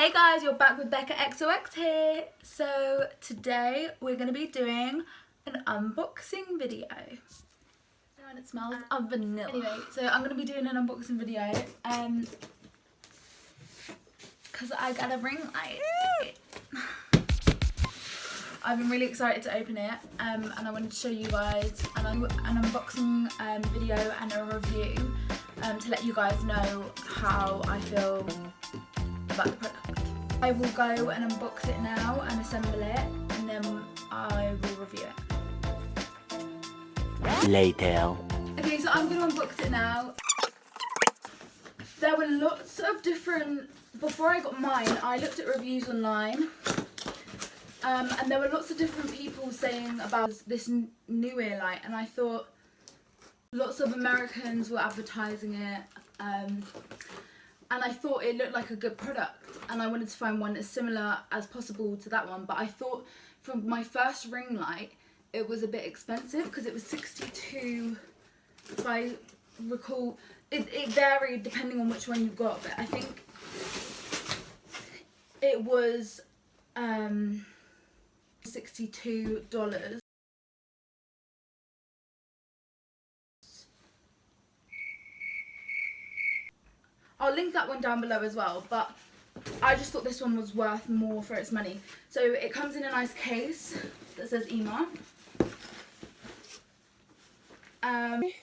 Hey guys, you're back with Becca XOX here. So today we're going to be doing an unboxing video. And it smells of vanilla. Anyway, so I'm going to be doing an unboxing video because I got a ring light. I've been really excited to open it and I wanted to show you guys an unboxing video and a review to let you guys know how I feel about the product. I will go and unbox it now and assemble it, and then I will review it. Later. Okay, so I'm going to unbox it now. There were lots of different, before I got mine, I looked at reviews online, and there were lots of different people saying about this Neweer light, and I thought lots of Americans were advertising it, and I thought it looked like a good product, and I wanted to find one as similar as possible to that one, but I thought for my first ring light it was a bit expensive because it was $62, if I recall. It varied depending on which one you got, but I think it was $62. I'll link that one down below as well, but I just thought this one was worth more for its money. So it comes in a nice case that says EMART.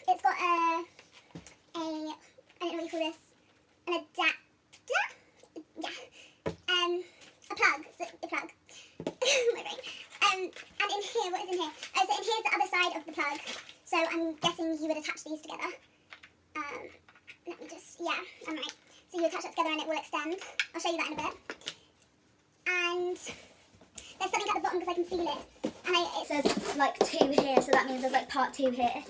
It's got I don't know what you call this, an adapter? Yeah. A plug, the plug. My brain. And in here, what is in here? Oh, so in here's the other side of the plug. So I'm guessing you would attach these together. Let me just, yeah, I'm right. So you attach that together and it will extend. I'll show you that in a bit. And there's something at the bottom because I can feel it. And it says like 2 here, so that means there's like part 2 here.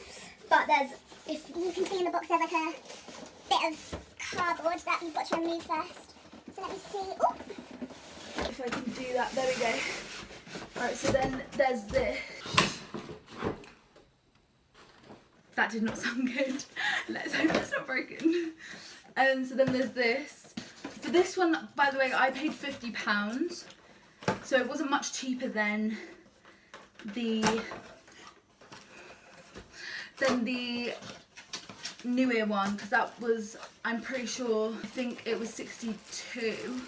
But there's, if you can see in the box, there's like a bit of cardboard that you've got to remove first. So let me see. Ooh. If I can do that, there we go. Alright, so then there's this. That did not sound good. Let's hope it's not broken. So then there's this. For this one, by the way, I paid £50. So it wasn't much cheaper than the Neweer one, because that was, I'm pretty sure, I think it was 62.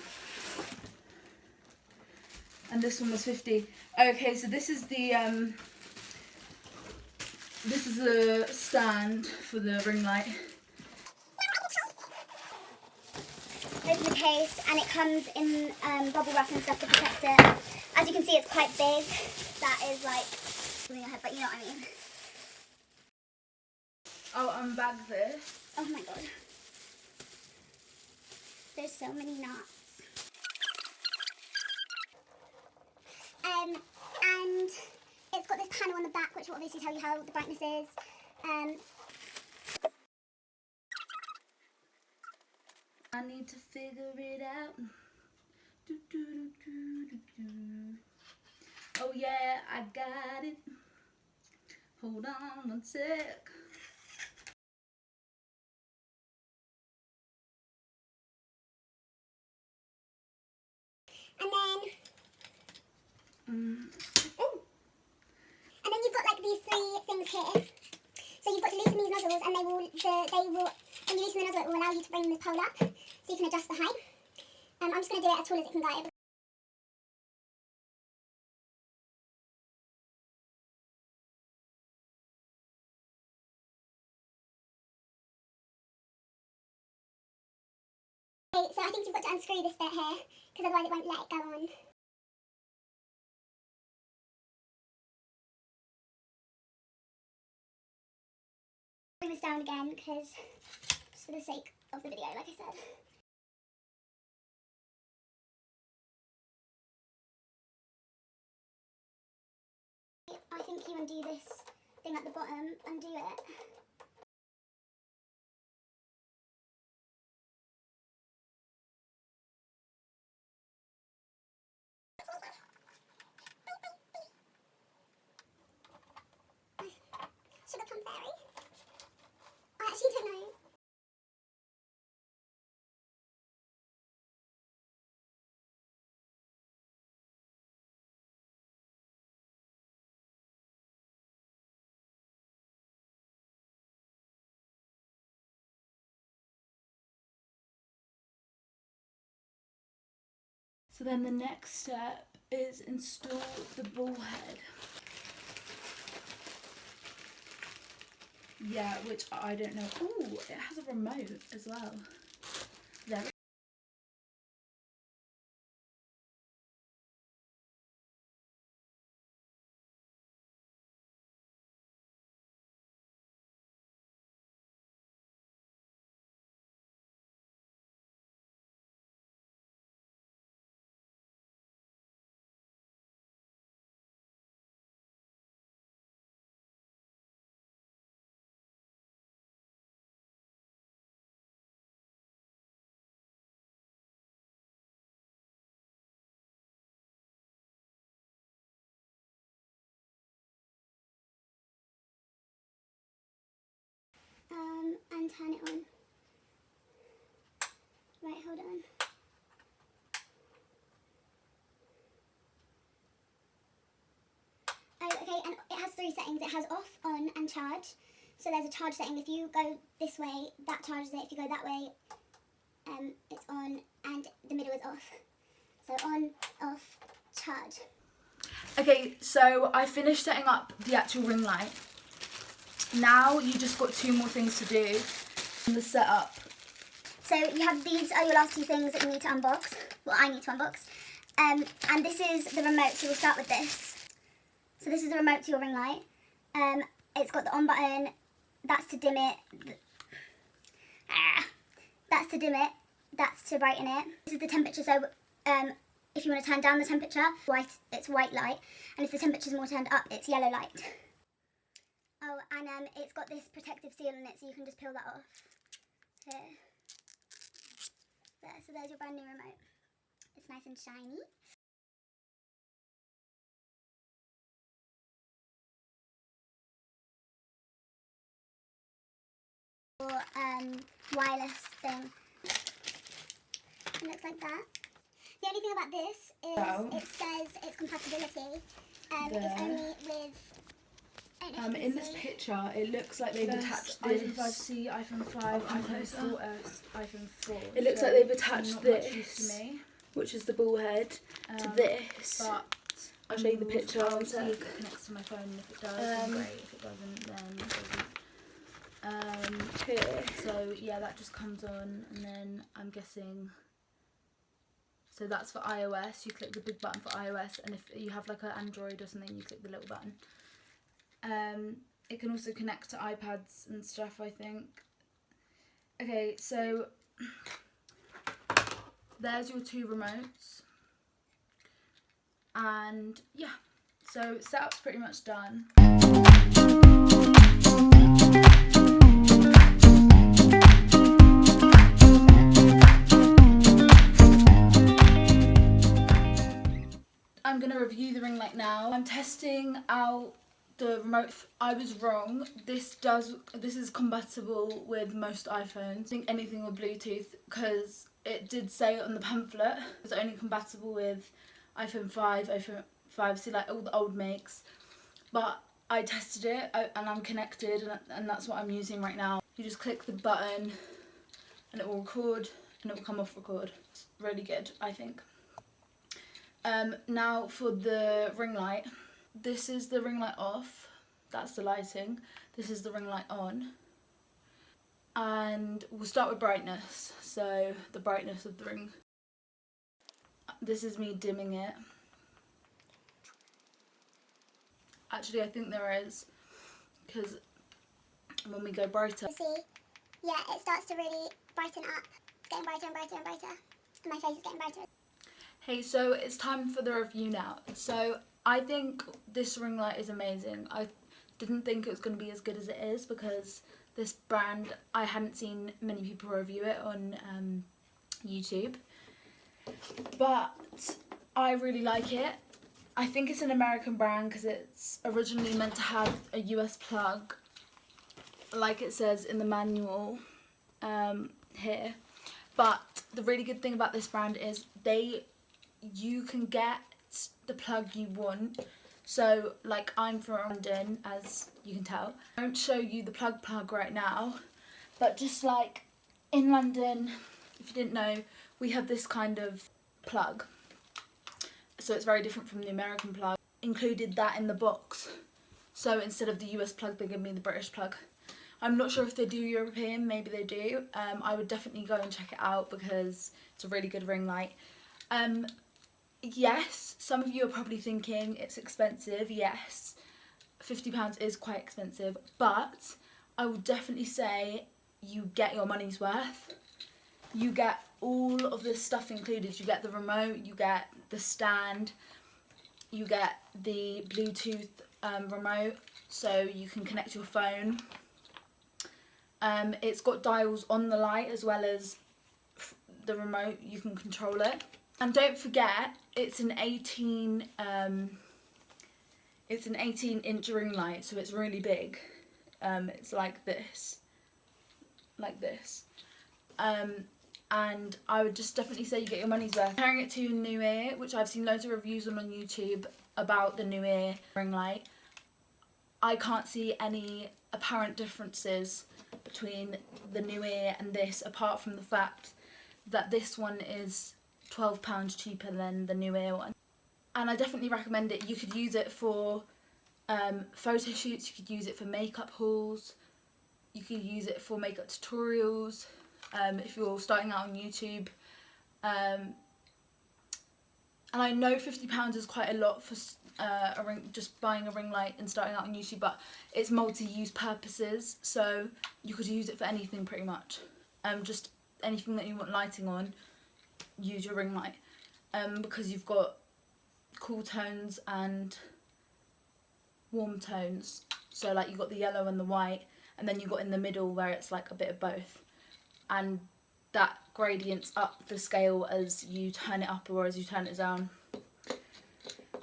And this one was 50. Okay, so this is the stand for the ring light. Open the case and it comes in bubble wrap and stuff to protect it. As you can see, it's quite big. That is like something I have, but you know what I mean. I'll unbag this. Oh my god. There's so many knots. And it's got this panel on the back which will obviously tell you how the brightness is. I need to figure it out. Oh yeah, I got it. Hold on one sec. And then Oh! And then you've got like these 3 things here. So you've got to loosen these nozzles, and they will when you loosen the nozzle, it will allow you to bring the pole up, so you can adjust the height. I'm just going to do it as tall as it can go. Okay, so I think you've got to unscrew this bit here, because otherwise it won't let it go on. Bring this down again, because just for the sake of the video, like I said. I think you undo this thing at the bottom, undo it. Sugar plum fairy? I actually don't know. So then the next step is install the ball head. Yeah, which I don't know. Ooh, it has a remote as well. There. And turn it on. Right, hold on. Oh, okay, and it has 3 settings. It has off, on, and charge. So there's a charge setting. If you go this way, that charges it. If you go that way, it's on, and the middle is off. So on, off, charge. Okay, so I finished setting up the actual ring light. Now you just got 2 more things to do in the setup. So you have, these are your last 2 things that you need to unbox. Well, I need to unbox. And this is the remote, so we'll start with this. So this is the remote to your ring light. It's got the on button. That's to dim it. That's to dim it. That's to brighten it. This is the temperature, so if you want to turn down the temperature, it's white light. And if the temperature's more turned up, it's yellow light. Oh, and it's got this protective seal on it, so you can just peel that off. Here. There, so there's your brand new remote. It's nice and shiny. Wireless thing. It looks like that. The only thing about this is it says its compatibility. It's only with. In this picture, it looks like they've attached this. iPhone 5C, iPhone 5, iPhone 4S, iPhone 4. It looks like they've attached not this, much use to me. which is the ball head, to this. But I'll show you the picture I'll on see sec. if it connects to my phone, and if it does, then great. If it doesn't, then it doesn't. Here. So yeah, that just comes on, and then I'm guessing. So that's for iOS. You click the big button for iOS, and if you have like an Android or something, you click the little button. It can also connect to iPads and stuff, I think. Okay, so there's your 2 remotes. And yeah, so setup's pretty much done. I'm gonna review the ring light now. I'm testing out the remote. I was wrong. This is compatible with most iPhones. I think anything with Bluetooth, because it did say on the pamphlet it's only compatible with iPhone 5, iPhone 5C, like all the old makes. But I tested it and I'm connected, and that's what I'm using right now. You just click the button and it will record, and it will come off record. It's really good, I think. Now for the ring light. This is the ring light off. That's the lighting. This is the ring light on. And we'll start with brightness. So the brightness of the ring. This is me dimming it. Actually, I think there is, because when we go brighter. See, yeah, it starts to really brighten up. It's getting brighter and brighter and brighter. And my face is getting brighter. Hey, so it's time for the review now. So I think this ring light is amazing. I didn't think it was going to be as good as it is, because this brand, I hadn't seen many people review it on YouTube. But I really like it. I think it's an American brand because it's originally meant to have a US plug, like it says in the manual here. But the really good thing about this brand is you can get the plug you want. So like, I'm from London, as you can tell. I won't show you the plug right now, but just like in London, if you didn't know, we have this kind of plug. so it's very different from the American plug. Included that in the box, so instead of the US plug they give me the British plug. I'm not sure if they do European, maybe they do. I would definitely go and check it out because it's a really good ring light. Yes, some of you are probably thinking it's expensive. Yes, £50 is quite expensive, but I would definitely say you get your money's worth. You get all of this stuff included. You get the remote, you get the stand, you get the Bluetooth remote so you can connect your phone. It's got dials on the light as well as the remote, you can control it. And don't forget, it's an 18-inch ring light, so it's really big. It's like this. And I would just definitely say you get your money's worth. Comparing it to Neweer, which I've seen loads of reviews on YouTube about the Neweer ring light, I can't see any apparent differences between the Neweer and this, apart from the fact that this one is £12 cheaper than the Neweer one. And I definitely recommend it. You could use it for photo shoots, you could use it for makeup hauls, you could use it for makeup tutorials, if you're starting out on YouTube. And I know £50 is quite a lot for just buying a ring light and starting out on YouTube, but it's multi-use purposes, so you could use it for anything pretty much. Just anything that you want lighting on, use your ring light, because you've got cool tones and warm tones. So like you've got the yellow and the white, and then you've got in the middle where it's like a bit of both, and that gradients up the scale as you turn it up or as you turn it down.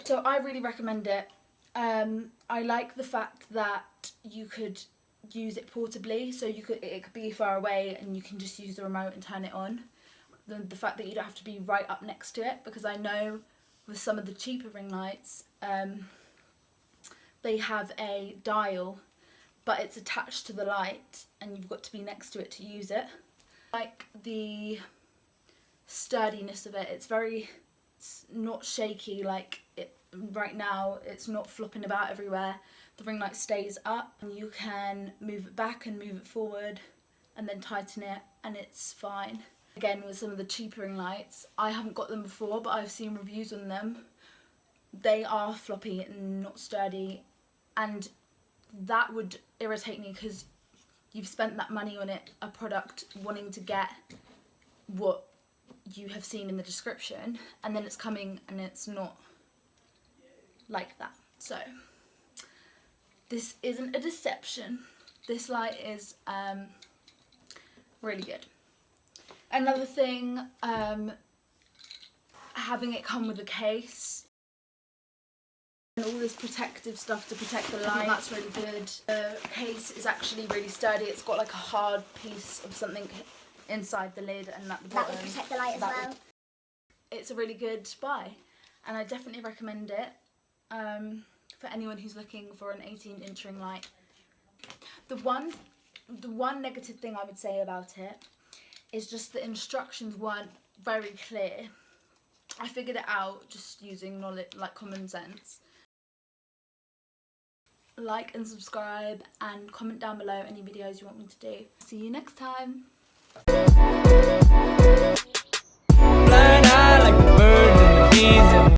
So I really recommend it. I like the fact that you could use it portably, so it could be far away and you can just use the remote and turn it on. The fact that you don't have to be right up next to it, because I know with some of the cheaper ring lights, they have a dial, but it's attached to the light and you've got to be next to it to use it. Like the sturdiness of it, it's not shaky like it right now. It's not flopping about everywhere. The ring light stays up and you can move it back and move it forward and then tighten it, and it's fine. Again, with some of the cheaper ring lights, I haven't got them before, but I've seen reviews on them. They are floppy and not sturdy, and that would irritate me because you've spent that money on it, a product, wanting to get what you have seen in the description, and then it's coming and it's not like that. So this isn't a deception. This light is really good. Another thing, having it come with a case and all this protective stuff to protect the light, that's really good. The case is actually really sturdy. It's got like a hard piece of something inside the lid and at the bottom. That will protect the light as well. It's a really good buy, and I definitely recommend it for anyone who's looking for an 18-inch ring light. The one negative thing I would say about it is just the instructions weren't very clear. I figured it out just using knowledge, like common sense. Like and subscribe and comment down below any videos you want me to do. See you next time.